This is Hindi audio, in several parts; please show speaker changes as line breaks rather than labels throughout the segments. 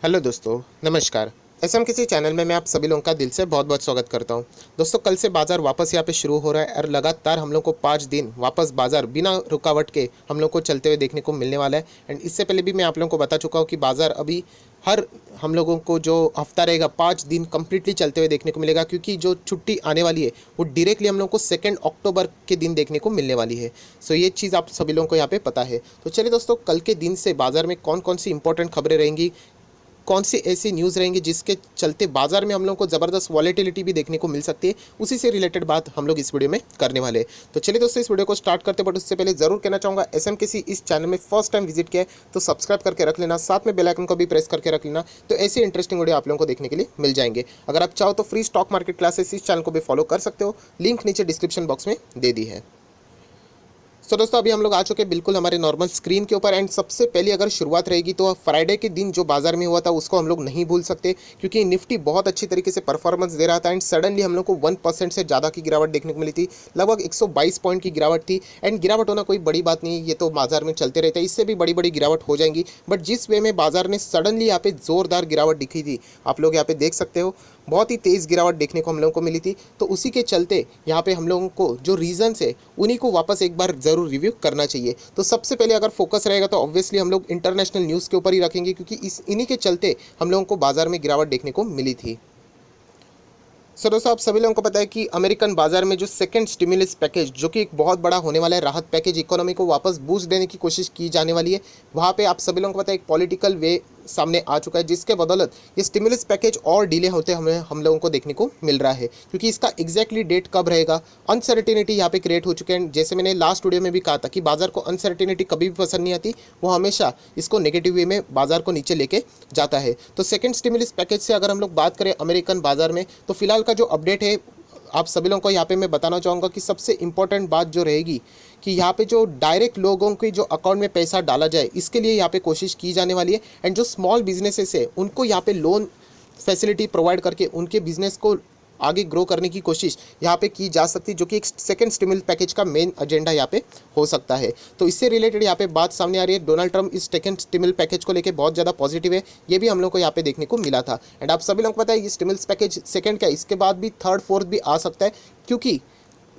हेलो दोस्तों, नमस्कार। एसएम किसी चैनल में मैं आप सभी लोगों का दिल से बहुत बहुत स्वागत करता हूं। दोस्तों, कल से बाज़ार वापस यहाँ पे शुरू हो रहा है और लगातार हम लोग को 5 दिन वापस बाज़ार बिना रुकावट के हम लोग को चलते हुए देखने को मिलने वाला है। एंड इससे पहले भी मैं आप लोगों को बता चुका हूँ कि बाज़ार अभी हर हम लोगों को जो हफ्ता रहेगा 5 दिन कंप्लीटली चलते हुए देखने को मिलेगा, क्योंकि जो छुट्टी आने वाली है वो डायरेक्टली हम लोग को 2 अक्टूबर के दिन देखने को मिलने वाली है। सो ये चीज़ आप सभी लोगों को यहाँ पे पता है। तो चलिए दोस्तों, कल के दिन से बाज़ार में कौन कौन सी इंपॉर्टेंट खबरें रहेंगी, कौन सी ऐसी न्यूज़ रहेंगी जिसके चलते बाजार में हम लोग को ज़बरदस्त वॉलेटिलिटी भी देखने को मिल सकती है, उसी से रिलेटेड बात हम लोग इस वीडियो में करने वाले हैं। तो चलिए दोस्तों, इस वीडियो को स्टार्ट करते बट उससे पहले ज़रूर कहना चाहूँगा, एसएम किसी इस चैनल में फर्स्ट टाइम विजिट किया है तो सब्सक्राइब करके रख लेना, साथ में बेल आइकन को भी प्रेस करके रख लेना, तो ऐसी इंटरेस्टिंग वीडियो आप लोगों को देखने के लिए मिल जाएंगे। अगर आप चाहो तो फ्री स्टॉक मार्केट क्लासेस इस चैनल को भी फॉलो कर सकते हो, लिंक नीचे डिस्क्रिप्शन बॉक्स में दे दी है। सो दोस्तों, अभी हम लोग आ चुके हैं बिल्कुल हमारे नॉर्मल स्क्रीन के ऊपर। एंड सबसे पहले अगर शुरुआत रहेगी तो फ्राइडे के दिन जो बाजार में हुआ था उसको हम लोग नहीं भूल सकते, क्योंकि निफ्टी बहुत अच्छी तरीके से परफॉर्मेंस दे रहा था। एंड सडनली हम लोग को 1% से ज़्यादा की गिरावट देखने को मिली थी, लगभग 122 पॉइंट की गिरावट थी। एंड गिरावट होना कोई बड़ी बात नहीं है, ये तो बाजार में चलते रहते हैं, इससे भी बड़ी बड़ी गिरावट हो जाएंगी। बट जिस वे में बाजार ने सडनली यहाँ पे ज़ोरदार गिरावट दिखी थी, आप लोग यहाँ पे देख सकते हो, बहुत ही तेज़ गिरावट देखने को हम लोगों को मिली थी। तो उसी के चलते यहाँ पे हम लोगों को जो रीज़न्स है उन्हीं को वापस एक बार ज़रूर रिव्यू करना चाहिए। तो सबसे पहले अगर फोकस रहेगा तो ऑब्वियसली हम लोग इंटरनेशनल न्यूज़ के ऊपर ही रखेंगे, क्योंकि इन्हीं के चलते हम लोगों को बाज़ार में गिरावट देखने को मिली थी। सो दोस्तों, आप सभी लोगों को पता है कि अमेरिकन बाजार में जो सेकंड स्टिमुलस पैकेज, जो कि एक बहुत बड़ा होने वाला है राहत पैकेज, इकोनॉमी को वापस बूस्ट देने की कोशिश की जाने वाली है, वहाँ पे आप सभी लोगों को पता है एक पॉलिटिकल वे सामने आ चुका है, जिसके बदौलत ये स्टिमुलस पैकेज और डिले होते हमें हम लोगों को देखने को मिल रहा है। क्योंकि इसका एग्जैक्टली डेट कब रहेगा, अनसर्टेनिटी यहाँ पे क्रिएट हो चुके हैं। जैसे मैंने लास्ट वीडियो में भी कहा था कि बाजार को अनसर्टेनिटी कभी भी पसंद नहीं आती, वो हमेशा इसको नेगेटिव वे में बाजार को नीचे लेके जाता है। तो सेकंड स्टिमुलस पैकेज से अगर हम लोग बात करें अमेरिकन बाजार में, तो फिलहाल का जो अपडेट है आप सभी लोगों को यहाँ पे मैं बताना चाहूँगा कि सबसे इंपॉर्टेंट बात जो रहेगी कि यहाँ पे जो डायरेक्ट लोगों के जो अकाउंट में पैसा डाला जाए, इसके लिए यहाँ पे कोशिश की जाने वाली है। एंड जो स्मॉल बिजनेसेस है उनको यहाँ पे लोन फैसिलिटी प्रोवाइड करके उनके बिजनेस को आगे ग्रो करने की कोशिश यहाँ पे की जा सकती है, जो कि एक सेकंड स्टिमुलस पैकेज का मेन एजेंडा यहाँ पे हो सकता है। तो इससे रिलेटेड यहाँ पे बात सामने आ रही है, डोनाल्ड ट्रंप इस सेकंड स्टिमुलस पैकेज को लेकर बहुत ज़्यादा पॉजिटिव है, ये भी हम लोग को यहाँ पे देखने को मिला था। एंड आप सभी लोगों को पता है ये स्टिमुलस पैकेज सेकंड का, इसके बाद भी थर्ड फोर्थ भी आ सकता है, क्योंकि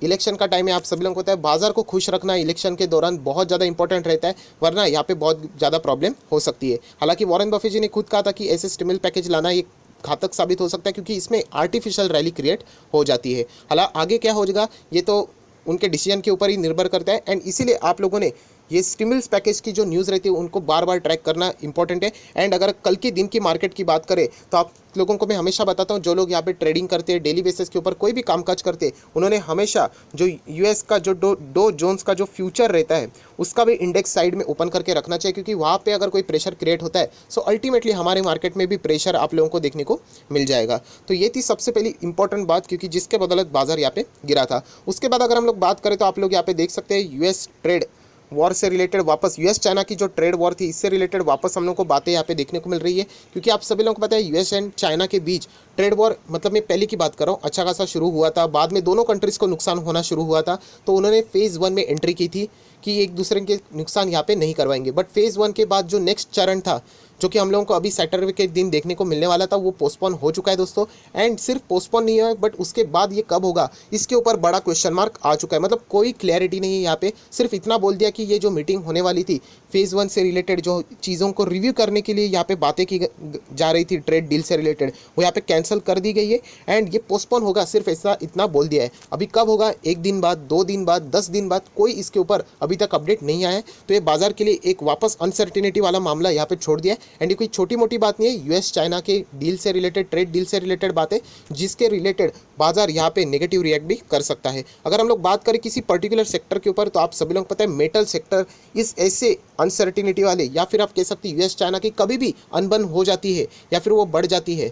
इलेक्शन का टाइम है। आप सभी लोगों को पता है बाजार को खुश रखना इलेक्शन के दौरान बहुत ज़्यादा इंपॉर्टेंट रहता है, वरना यहाँ पे बहुत ज़्यादा प्रॉब्लम हो सकती है। हालांकि वॉरेन बफेट जी ने खुद कहा था कि ऐसे स्टिमुलस पैकेज लाना ये घातक साबित हो सकता है, क्योंकि इसमें आर्टिफिशियल रैली क्रिएट हो जाती है। हालांकि आगे क्या हो जाएगा ये तो उनके डिसीजन के ऊपर ही निर्भर करता है। एंड इसीलिए आप लोगों ने ये स्टिमुलस पैकेज की जो न्यूज़ रहती है उनको बार बार ट्रैक करना इंपॉर्टेंट है। एंड अगर कल के दिन की मार्केट की बात करें तो आप लोगों को मैं हमेशा बताता हूँ, जो लोग यहाँ पे ट्रेडिंग करते हैं, डेली बेसिस के ऊपर कोई भी कामकाज करते हैं, उन्होंने हमेशा जो यूएस का जो डो जोन्स का जो फ्यूचर रहता है उसका भी इंडेक्स साइड में ओपन करके रखना चाहिए, क्योंकि वहाँ पे अगर कोई प्रेशर क्रिएट होता है सो अल्टीमेटली हमारे मार्केट में भी प्रेशर आप लोगों को देखने को मिल जाएगा। तो ये थी सबसे पहली इंपॉर्टेंट बात, क्योंकि जिसके बदौलत बाजार यहाँ पे गिरा था। उसके बाद अगर हम लोग बात करें तो आप लोग यहाँ पे देख सकते हैं यूएस ट्रेड वॉर से रिलेटेड वापस, यूएस चाइना की जो ट्रेड वॉर थी इससे रिलेटेड वापस हम लोग को बातें यहाँ पे देखने को मिल रही है। क्योंकि आप सभी लोगों को पता है यूएस एंड चाइना के बीच ट्रेड वॉर, मतलब मैं पहले की बात कर रहा हूँ, अच्छा खासा शुरू हुआ था, बाद में दोनों कंट्रीज़ को नुकसान होना शुरू हुआ था। तो उन्होंने फेज़ 1 में एंट्री की थी कि एक दूसरे के नुकसान यहाँ पे नहीं करवाएंगे। बट फेज़ 1 के बाद जो नेक्स्ट चरण था, जो कि हम लोगों को अभी सैटरडे के दिन देखने को मिलने वाला था, वो पोस्टपोन हो चुका है दोस्तों। एंड सिर्फ पोस्टपोन नहीं है, बट उसके बाद ये कब होगा इसके ऊपर बड़ा क्वेश्चन मार्क आ चुका है। मतलब कोई क्लैरिटी नहीं है यहाँ पे, सिर्फ इतना बोल दिया कि ये जो मीटिंग होने वाली थी फेज़ 1 से रिलेटेड जो चीज़ों को रिव्यू करने के लिए यहाँ पे बातें की जा रही थी ट्रेड डील से रिलेटेड, वो यहाँ पे कैंसिल कर दी गई है। एंड ये पोस्टपोन होगा, सिर्फ ऐसा इतना बोल दिया है। अभी कब होगा, 1 दिन बाद, 2 दिन बाद, 10 दिन बाद, कोई इसके ऊपर अभी तक अपडेट नहीं आया है। तो ये बाजार के लिए एक वापस अनसर्टिनिटी वाला मामला यहाँ पे छोड़ दिया है। एंड ये कोई छोटी मोटी बात नहीं है, यूएस चाइना के डील से रिलेटेड, ट्रेड डील से रिलेटेड बातें, जिसके रिलेटेड बाजार यहाँ पे नेगेटिव रिएक्ट भी कर सकता है। अगर हम लोग बात करें किसी पर्टिकुलर सेक्टर के ऊपर, तो आप सभी लोग पता है मेटल सेक्टर इस ऐसे अनसर्टिनिटी वाले, या फिर आप कह सकते हैं यूएस चाइना की कभी भी अनबन हो जाती है या फिर वो बढ़ जाती है,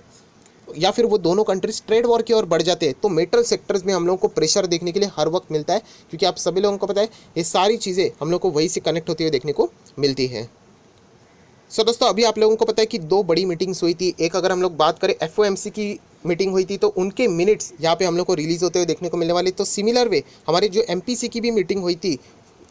या फिर वो दोनों कंट्रीज ट्रेड वॉर की ओर बढ़ जाते हैं, तो मेटल सेक्टर्स में हम लोगों को प्रेशर देखने के लिए हर वक्त मिलता है। क्योंकि आप सभी लोगों को पता है ये सारी चीज़ें हम लोग को वही से कनेक्ट होती हुई देखने को मिलती है। सो दोस्तों, अभी आप लोगों को पता है कि 2 बड़ी मीटिंग्स हुई थी। एक अगर हम लोग बात करें एफओएमसी की मीटिंग हुई थी, तो उनके मिनट्स यहाँ पे हम लोग को रिलीज़ होते हुए देखने को मिलने वाले। तो सिमिलर वे हमारे जो एमपीसी की भी मीटिंग हुई थी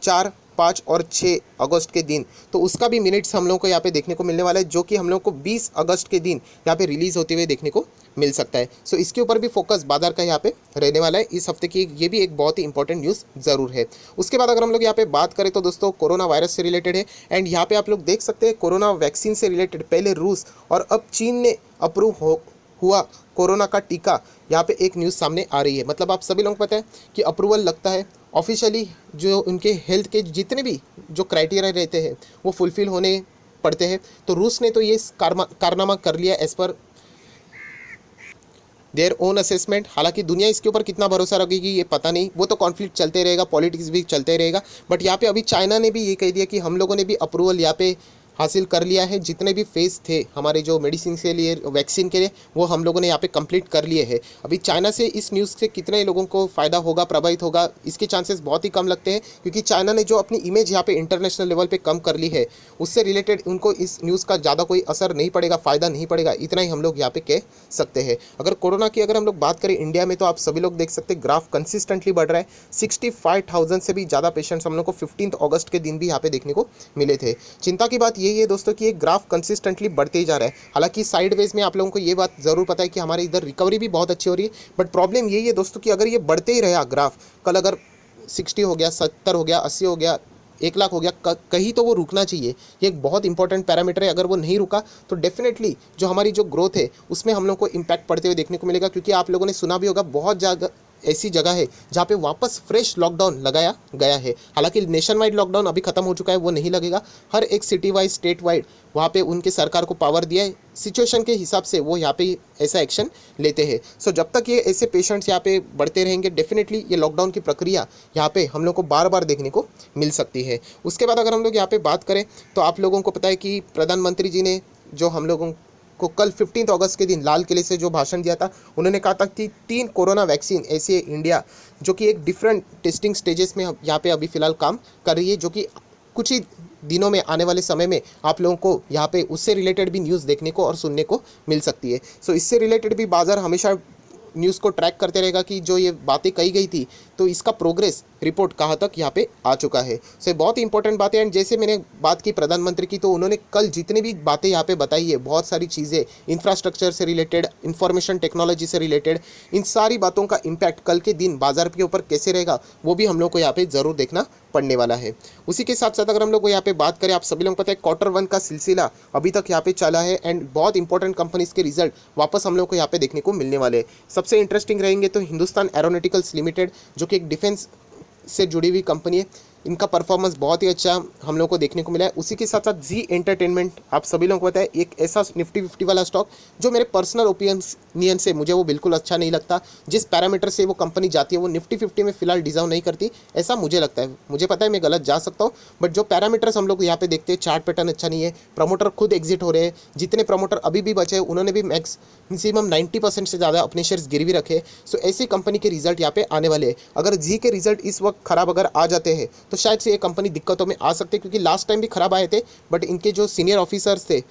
4 5 और 6 अगस्त के दिन, तो उसका भी मिनट्स हम लोग को यहाँ पे देखने को मिलने वाला है, जो कि हम लोग को 20 अगस्त के दिन यहाँ पे रिलीज़ होते हुए देखने को मिल सकता है। सो इसके ऊपर भी फोकस बाजार का यहाँ पे रहने वाला है इस हफ्ते की। ये भी एक बहुत ही इंपॉर्टेंट न्यूज़ ज़रूर है। उसके बाद अगर हम लोग यहाँ पे बात करें तो दोस्तों कोरोना वायरस से रिलेटेड है, एंड यहाँ पे आप लोग देख सकते हैं कोरोना वैक्सीन से रिलेटेड पहले रूस और अब चीन ने अप्रूव हुआ कोरोना का टीका। यहाँ पे एक न्यूज़ सामने आ रही है, मतलब आप सभी लोगों को पता है कि अप्रूवल लगता है ऑफिशियली, जो उनके हेल्थ के जितने भी जो क्राइटेरिया रहते हैं वो फुलफिल होने पड़ते हैं। तो रूस ने तो ये कारनामा कर लिया as per their own assessment. हालांकि दुनिया इसके ऊपर कितना भरोसा रखेगी ये पता नहीं, वो तो कॉन्फ्लिक्ट चलते रहेगा, पॉलिटिक्स भी चलते रहेगा। बट यहाँ पे अभी चाइना ने भी ये कह दिया कि हम लोगों ने भी अप्रूवल यहाँ पे हासिल कर लिया है, जितने भी फेज़ थे हमारे जो मेडिसिन के लिए, वैक्सीन के लिए, वो हम लोगों ने यहाँ पे कंप्लीट कर लिए हैं। अभी चाइना से इस न्यूज़ से कितने लोगों को फ़ायदा होगा, प्रभावित होगा, इसके चांसेस बहुत ही कम लगते हैं, क्योंकि चाइना ने जो अपनी इमेज यहाँ पे इंटरनेशनल लेवल पे कम कर ली है, उससे रिलेटेड उनको इस न्यूज़ का ज़्यादा कोई असर नहीं पड़ेगा, फ़ायदा नहीं पड़ेगा, इतना ही हम लोग यहाँ पे कह सकते हैं। अगर कोरोना की अगर हम लोग बात करें इंडिया में, तो आप सभी लोग देख सकते हैं ग्राफ कंसिस्टेंटली बढ़ रहा है। 65,000 से भी ज़्यादा पेशेंट्स हम लोग को 15 अगस्त के दिन भी यहाँ पे देखने को मिले थे। चिंता की बात यही है दोस्तों कि एक ग्राफ कंसिस्टेंटली बढ़ते ही जा रहा है। हालांकि साइडवेज में आप लोगों को ये बात ज़रूर पता है कि हमारे इधर रिकवरी भी बहुत अच्छी हो रही है, बट प्रॉब्लम यही है दोस्तों कि अगर ये बढ़ते ही रहा ग्राफ, कल अगर 60 हो गया, 70 हो गया, 80 हो गया, 1 लाख हो गया, कहीं तो वो रुकना चाहिए। ये एक बहुत इंपॉर्टेंट पैरामीटर है। अगर वो नहीं रुका तो डेफिनेटली जो हमारी जो ग्रोथ है उसमें हम लोग को इम्पैक्ट पड़ते हुए देखने को मिलेगा, क्योंकि आप लोगों ने सुना भी होगा बहुत ज़्यादा ऐसी जगह है जहाँ पे वापस फ्रेश लॉकडाउन लगाया गया है। हालांकि नेशन वाइड लॉकडाउन अभी खत्म हो चुका है, वो नहीं लगेगा। हर एक सिटी वाइज, स्टेट वाइड वहाँ पे उनके सरकार को पावर दिया है, सिचुएशन के हिसाब से वो यहाँ पे ऐसा एक्शन लेते हैं। सो जब तक ये ऐसे पेशेंट्स यहाँ पे बढ़ते रहेंगे, डेफिनेटली ये लॉकडाउन की प्रक्रिया यहाँ पे हम लोग को बार बार देखने को मिल सकती है। उसके बाद अगर हम लोग यहाँ पे बात करें तो आप लोगों को पता है कि प्रधानमंत्री जी ने जो हम लोगों को कल 15 अगस्त के दिन लाल किले से जो भाषण दिया था, उन्होंने कहा था कि 3 कोरोना वैक्सीन ऐसी है इंडिया जो कि एक डिफरेंट टेस्टिंग स्टेजेस में यहाँ पे अभी फ़िलहाल काम कर रही है, जो कि कुछ ही दिनों में, आने वाले समय में आप लोगों को यहाँ पे उससे रिलेटेड भी न्यूज़ देखने को और सुनने को मिल सकती है। सो इससे रिलेटेड भी बाज़ार हमेशा न्यूज़ को ट्रैक करते रहेगा कि जो ये बातें कही गई थी तो इसका प्रोग्रेस रिपोर्ट कहाँ तक यहाँ पे आ चुका है। सो बहुत ही इंपॉर्टेंट बात है। एंड जैसे मैंने बात की प्रधानमंत्री की, तो उन्होंने कल जितनी भी बातें यहाँ पे बताई है, बहुत सारी चीज़ें इंफ्रास्ट्रक्चर से रिलेटेड, इंफॉर्मेशन टेक्नोलॉजी से रिलेटेड, इन सारी बातों का इम्पैक्ट कल के दिन बाजार के ऊपर कैसे रहेगा वो भी हम लोग को यहाँ पे ज़रूर देखना पड़ने वाला है। उसी के साथ साथ अगर हम लोग यहाँ पे बात करें, आप सभी लोगों को पता है Q1 का सिलसिला अभी तक यहाँ पे चला है, एंड बहुत इंपॉर्टेंट कंपनीज के रिजल्ट वापस हम लोग को यहाँ पे देखने को मिलने वाले हैं। सबसे इंटरेस्टिंग रहेंगे तो हिंदुस्तान एरोनॉटिकल्स लिमिटेड, जो कि एक डिफेंस से जुड़ी हुई कंपनी है, इनका परफॉर्मेंस बहुत ही अच्छा हम लोग को देखने को मिला है। उसी के साथ साथ जी एंटरटेनमेंट, आप सभी लोगों को पता है, एक ऐसा निफ्टी 50 वाला स्टॉक जो मेरे पर्सनल ओपिनियन से मुझे वो बिल्कुल अच्छा नहीं लगता। जिस पैरामीटर से वो कंपनी जाती है वो निफ्टी 50 में फिलहाल डिजर्व नहीं करती, ऐसा मुझे लगता है। मुझे पता है मैं गलत जा सकता हूँ, बट जो पैरामीटर्स हम लोग यहाँ पे देखते हैं, चार्ट पैटर्न अच्छा नहीं है, प्रमोटर खुद एग्जिट हो रहे हैं, जितने प्रमोटर अभी भी बचे उन्होंने भी मैक्सिमम 90% से ज़्यादा अपने शेयर्स गिरवी रखे। सो ऐसी कंपनी के रिजल्ट यहाँ पे आने वाले हैं। अगर जी के रिजल्ट इस वक्त खराब अगर आ जाते हैं तो शायद से ये कंपनी दिक्कतों में आ सकती है, क्योंकि लास्ट टाइम भी खराब आए थे, बट इनके जो सीनियर ऑफिसर्स थे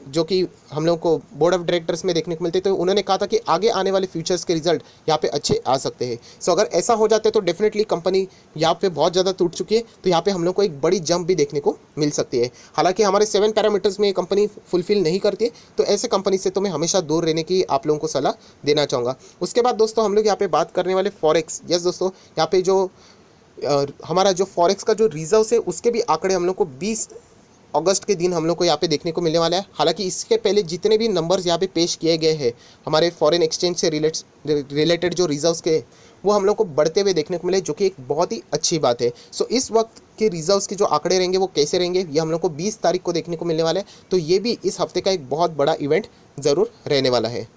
जो कि हम लोग को बोर्ड ऑफ डायरेक्टर्स में देखने को मिलते, तो उन्होंने कहा था कि आगे आने वाले फ्यूचर्स के रिजल्ट यहाँ पे अच्छे आ सकते हैं। सो अगर ऐसा हो जाता है तो डेफिनेटली कंपनी यहाँ पे बहुत ज़्यादा टूट चुकी है, तो यहाँ पे हम लोग को एक बड़ी जंप भी देखने को मिल सकती है। हालांकि हमारे 7 पैरामीटर्स में ये कंपनी फुलफिल नहीं करती है, तो ऐसे कंपनी से तो मैं हमेशा दूर रहने की आप लोगों को सलाह देना चाहूँगा। उसके बाद दोस्तों हम लोग यहाँ पे बात करने वाले फॉरेक्स। यस दोस्तों, यहाँ पे जो हमारा जो फॉरेक्स का जो रिजर्व्स है उसके भी आंकड़े हम लोग को 20 अगस्त के दिन हम लोग को यहाँ पे देखने को मिलने वाला है। हालांकि इसके पहले जितने भी नंबर्स यहाँ पे पेश किए गए हैं हमारे फॉरेन एक्सचेंज से रिलेटेड जो रिजर्व्स के, वो हम लोग को बढ़ते हुए देखने को मिले, जो कि एक बहुत ही अच्छी बात है। सो इस वक्त के रिजर्व्स के जो आंकड़े रहेंगे वो कैसे रहेंगे, ये हम लोग को 20 तारीख को देखने को मिलने वाला है। तो ये भी इस हफ्ते का एक बहुत बड़ा इवेंट ज़रूर रहने वाला है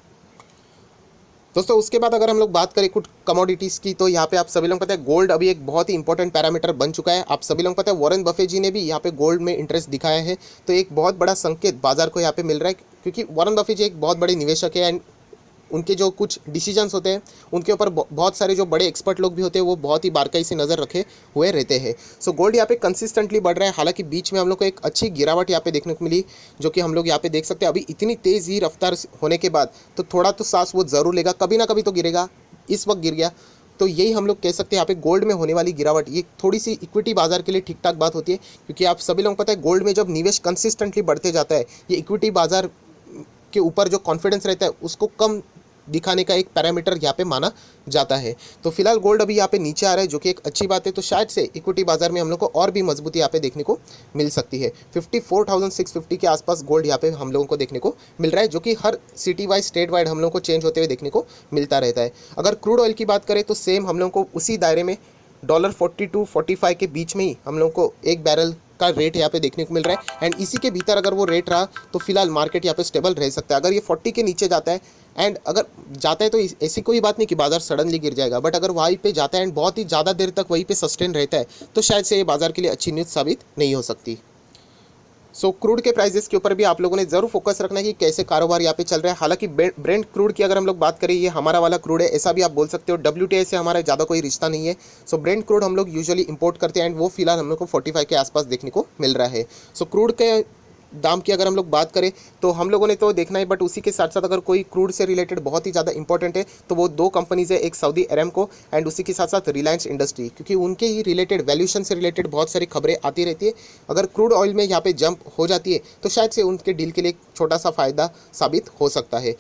दोस्तों। उसके बाद अगर हम लोग बात करें कुछ कमोडिटीज़ की, तो यहाँ पे आप सभी लोगों को पता है गोल्ड अभी एक बहुत ही इंपॉर्टेंट पैरामीटर बन चुका है। आप सभी लोगों को पता है वॉरेन बफे जी ने भी यहाँ पे गोल्ड में इंटरेस्ट दिखाया है, तो एक बहुत बड़ा संकेत बाजार को यहाँ पे मिल रहा है, क्योंकि वॉरेन बफे जी एक बहुत बड़े निवेशक है, एंड उनके जो कुछ डिसीजंस होते हैं उनके ऊपर बहुत सारे जो बड़े एक्सपर्ट लोग भी होते हैं वो बहुत ही बारीकी से नज़र रखे हुए रहते हैं। सो गोल्ड यहाँ पे कंसिस्टेंटली बढ़ रहा है। हालांकि बीच में हम लोग को एक अच्छी गिरावट यहाँ पे देखने को मिली, जो कि हम लोग यहाँ पे देख सकते हैं। अभी इतनी तेज़ ही रफ्तार होने के बाद तो थोड़ा तो सांस वो ज़रूर लेगा, कभी ना कभी तो गिरेगा। इस वक्त गिर गया, तो यही हम लोग कह सकते हैं यहाँ पे गोल्ड में होने वाली गिरावट, ये थोड़ी सी इक्विटी बाजार के लिए ठीक ठाक बात होती है, क्योंकि आप सभी लोगों को पता है गोल्ड में जब निवेश कंसिस्टेंटली बढ़ते जाता है, ये इक्विटी बाजार के ऊपर जो कॉन्फिडेंस रहता है उसको कम दिखाने का एक पैरामीटर यहाँ पे माना जाता है। तो फिलहाल गोल्ड अभी यहाँ पे नीचे आ रहा है, जो कि एक अच्छी बात है। तो शायद से इक्विटी बाजार में हम लोग को और भी मजबूती यहाँ पे देखने को मिल सकती है। 54,650 के आसपास गोल्ड यहाँ पे हम लोगों को देखने को मिल रहा है, जो कि हर सिटी वाइज स्टेट वाइड हम लोग को चेंज होते हुए देखने को मिलता रहता है। अगर क्रूड ऑयल की बात करें तो सेम हम लोग को उसी दायरे में $42-45 के बीच में ही हम लोग को एक बैरल का रेट यहाँ पे देखने को मिल रहा है। एंड इसी के भीतर अगर वो रेट रहा तो फिलहाल मार्केट यहाँ पे स्टेबल रह सकता है। अगर ये 40 के नीचे जाता है, एंड अगर जाता है तो ऐसी कोई बात नहीं कि बाजार सडनली गिर जाएगा, बट अगर वहीं पे जाता है एंड बहुत ही ज़्यादा देर तक वहीं पे सस्टेन रहता है तो शायद से ये बाजार के लिए अच्छी न्यूज़ साबित नहीं हो सकती। सो क्रूड के प्राइसेस के ऊपर भी आप लोगों ने ज़रूर फोकस रखना है कि कैसे कारोबार यहाँ पे चल रहा है। हालांकि ब्रेंट क्रूड की अगर हम लोग बात करें, ये हमारा वाला क्रूड है, ऐसा भी आप बोल सकते हो। WTI से हमारा ज़्यादा कोई रिश्ता नहीं है। सो ब्रेंट क्रूड हम लोग यूजुअली इंपोर्ट करते हैं एंड वो फिलहाल हम लोग को 45 के आसपास देखने को मिल रहा है। सो क्रूड के दाम की अगर हम लोग बात करें तो हम लोगों ने तो देखना है, बट उसी के साथ साथ अगर कोई क्रूड से रिलेटेड बहुत ही ज़्यादा इंपॉर्टेंट है तो वो दो कंपनीज़ है, एक सऊदी अरामको एंड उसी के साथ साथ रिलायंस इंडस्ट्री, क्योंकि उनके ही रिलेटेड वैल्यूएशन से रिलेटेड बहुत सारी खबरें आती रहती है। अगर क्रूड ऑयल में यहाँ पे जंप हो जाती है तो शायद से उनके डील के लिए एक छोटा सा फ़ायदा साबित हो सकता है।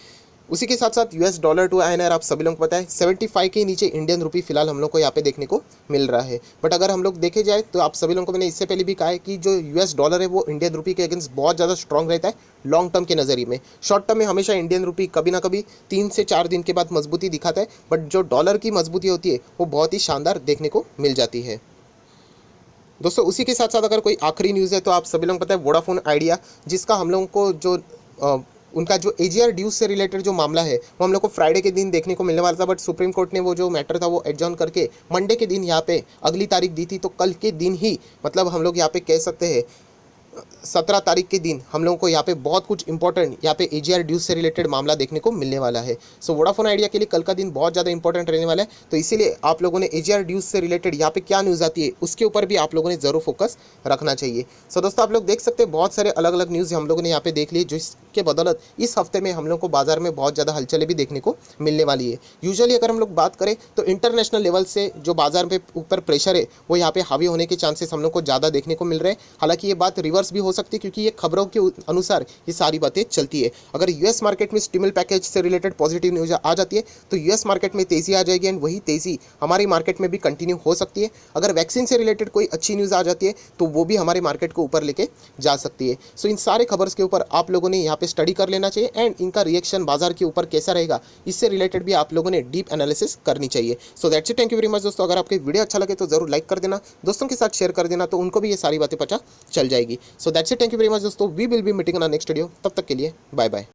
उसी के साथ साथ US डॉलर टू INR आप सभी लोगों को पता है 75 के नीचे इंडियन रुपी फिलहाल हम लोग को यहाँ पे देखने को मिल रहा है। बट अगर हम लोग देखे जाए तो आप सभी लोगों को मैंने इससे पहले भी कहा है कि जो US डॉलर है वो इंडियन रुपी के अगेंस्ट बहुत ज़्यादा स्ट्रॉन्ग रहता है लॉन्ग टर्म के नज़रिए में। शॉर्ट टर्म में हमेशा इंडियन रुपी कभी ना कभी 3 से 4 दिन के बाद मजबूती दिखाता है, बट जो डॉलर की मजबूती होती है वो बहुत ही शानदार देखने को मिल जाती है। दोस्तों उसी के साथ साथ अगर कोई आखिरी न्यूज़ है तो आप सभी लोगों को पता है वोडाफोन आइडिया, जिसका हम लोगों को जो उनका जो AGR ड्यूज से रिलेटेड जो मामला है वो हम लोग को फ्राइडे के दिन देखने को मिलने वाला था, बट सुप्रीम कोर्ट ने वो जो मैटर था वो एडजॉर्न करके मंडे के दिन यहाँ पे अगली तारीख दी थी। तो कल के दिन ही मतलब हम लोग यहाँ पे कह सकते हैं 17 तारीख के दिन हम लोगों को यहाँ पे बहुत कुछ इंपॉर्टेंट यहाँ पे AGR ड्यूज से रिलेटेड मामला देखने को मिलने वाला है। सो वोडाफोन आइडिया के लिए कल का दिन बहुत ज़्यादा इंपॉर्टेंट रहने वाला है। तो इसीलिए आप लोगों ने AGR ड्यूज से रिलेटेड यहाँ पे क्या न्यूज़ आती है उसके ऊपर भी आप लोगों ने ज़रूर फोकस रखना चाहिए। सो दोस्तों आप लोग देख सकते हैं बहुत सारे अलग अलग न्यूज़ हम लोगों ने यहाँ पे देख ली, जिसके बदौलत इस हफ्ते में हम लोग को बाजार में बहुत ज़्यादा हलचलें भी देखने को मिलने वाली है। यूजुअली अगर हम लोग बात करें तो इंटरनेशनल लेवल से जो बाजार में ऊपर प्रेशर है वो यहाँ पे हावी होने के चांसेस हम लोग को ज़्यादा देखने को मिल रहे हैं। हालांकि ये बात रिवर्स भी हो सकती है, क्योंकि ये खबरों के अनुसार ये सारी बातें चलती है। अगर US मार्केट में स्टिमुलस पैकेज से रिलेटेड पॉजिटिव न्यूज़ आ जाती है तो US मार्केट में तेज़ी आ जाएगी एंड वही तेज़ी हमारी मार्केट में भी कंटिन्यू हो सकती है। अगर वैक्सीन से रिलेटेड कोई अच्छी न्यूज़ आ जाती है तो वो भी हमारे मार्केट को ऊपर लेके जा सकती है। सो इन सारे खबर्स के ऊपर आप लोगों ने यहाँ पे स्टडी कर लेना चाहिए एंड इनका रिएक्शन बाजार के ऊपर कैसा रहेगा इससे रिलेटेड भी आप लोगों ने डीप एनालिसिस करनी चाहिए। सो that's it, thank you very much दोस्तों। अगर आपको वीडियो अच्छा लगे तो जरूर लाइक कर देना, दोस्तों के साथ शेयर कर देना, तो उनको भी ये सारी बातें पता चल जाएगी। So that's it, thank you very much दोस्तों। We will be meeting on next video. तब तक के लिए बाय बाय।